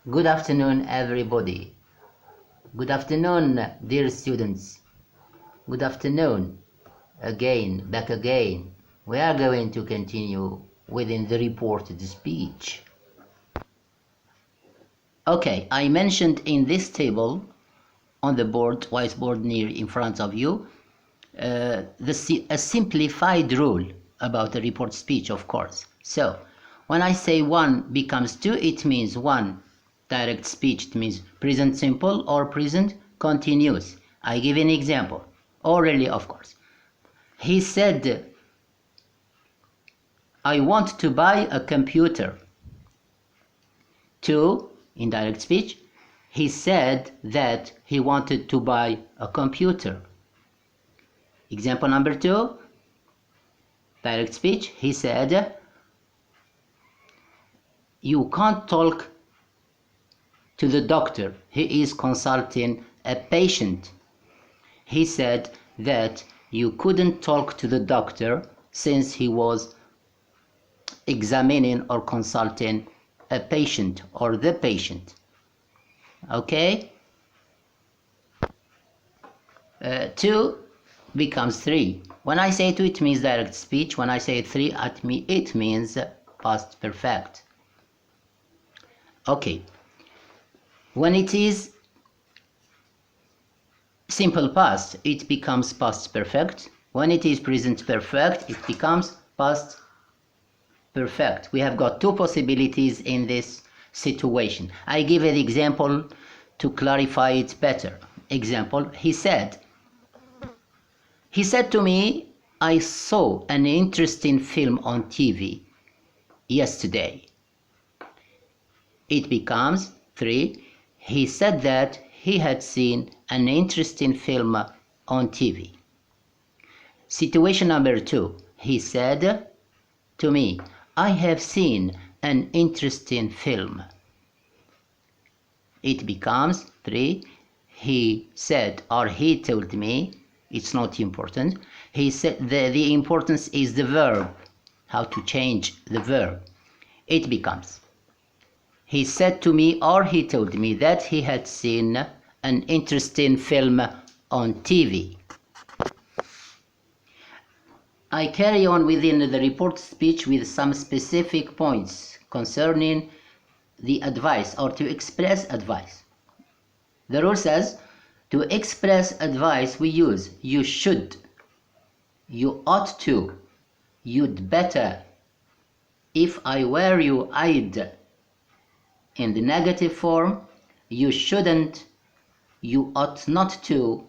Good afternoon, everybody. Good afternoon, dear students. Good afternoon. Back again. We are going to continue within the reported speech. Okay, I mentioned in this table on the whiteboard near in front of you, a simplified rule about the report speech, of course. So, when I say 1 becomes 2, it means 1 direct speech. It means present simple or present continuous. I give an example. Orally, of course. He said, I want to buy a computer. 2, indirect speech. He said that he wanted to buy a computer. Example number 2, direct speech. He said, you can't talk to the doctor. He is consulting a patient. He said that you couldn't talk to the doctor since he was examining or consulting a patient or the patient. Okay? 2 becomes 3. When I say 2, it means direct speech. When I say 3, it means past perfect. Okay. When it is simple past, it becomes past perfect. When it is present perfect, it becomes past perfect. We have got 2 possibilities in this situation. I give an example to clarify it better. Example, he said to me, I saw an interesting film on TV yesterday. It becomes 3. He said that he had seen an interesting film on TV. Situation number 2. He said to me, I have seen an interesting film. It becomes 3. He said or he told me. It's not important. He said the importance is the verb, how to change the verb. It becomes, he said to me or he told me that he had seen an interesting film on TV. I carry on within the report speech with some specific points concerning the advice or to express advice. The rule says to express advice we use you should, you ought to, you'd better, if I were you I'd. In the negative form, you shouldn't, you ought not to,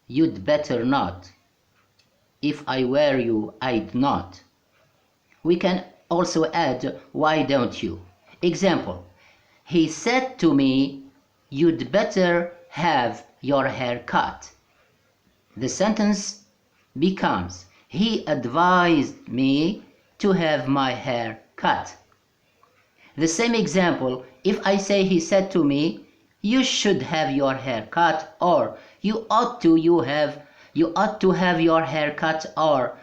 you'd better not. If I were you, I'd not. We can also add, why don't you? Example, he said to me, you'd better have your hair cut. The sentence becomes, he advised me to have my hair cut. The same example, if I say he said to me, you should have your hair cut, or you ought to have your hair cut, or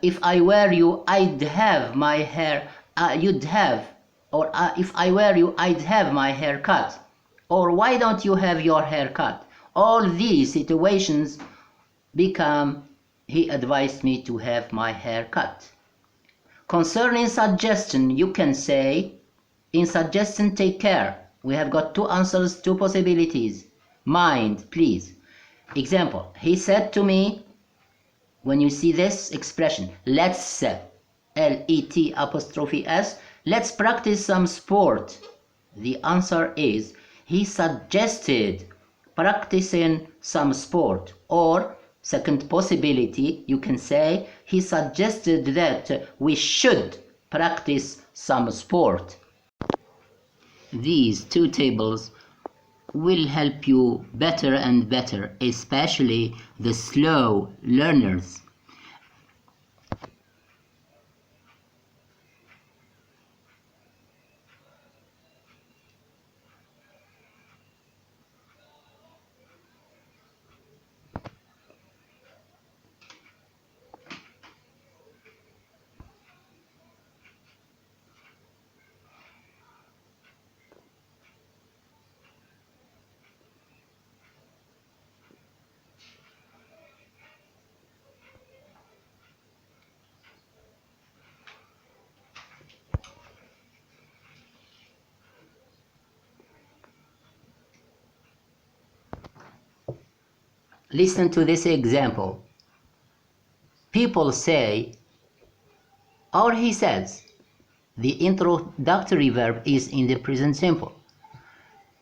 if I were you, I'd have my hair, you'd have, or if I were you, I'd have my hair cut, or why don't you have your hair cut? All these situations become, he advised me to have my hair cut. Concerning suggestion, you can say, in suggestion, take care. We have got 2 answers, 2 possibilities. Mind, please. Example, he said to me, when you see this expression, let's, L-E-T'-S, let's practice some sport. The answer is, he suggested practicing some sport. Or, second possibility, you can say, he suggested that we should practice some sport. These 2 tables will help you better and better, especially the slow learners. Listen to this example. People say, or he says. The introductory verb is in the present simple.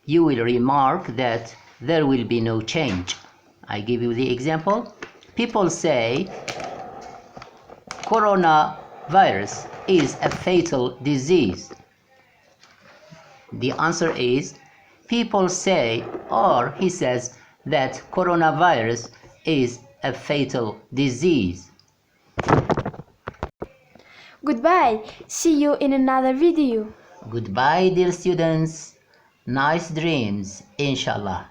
You will remark that there will be no change. I give you the example. People say coronavirus is a fatal disease. The answer is people say or he says that coronavirus is a fatal disease. Goodbye. See you in another video. Goodbye, dear students. Nice dreams, inshallah.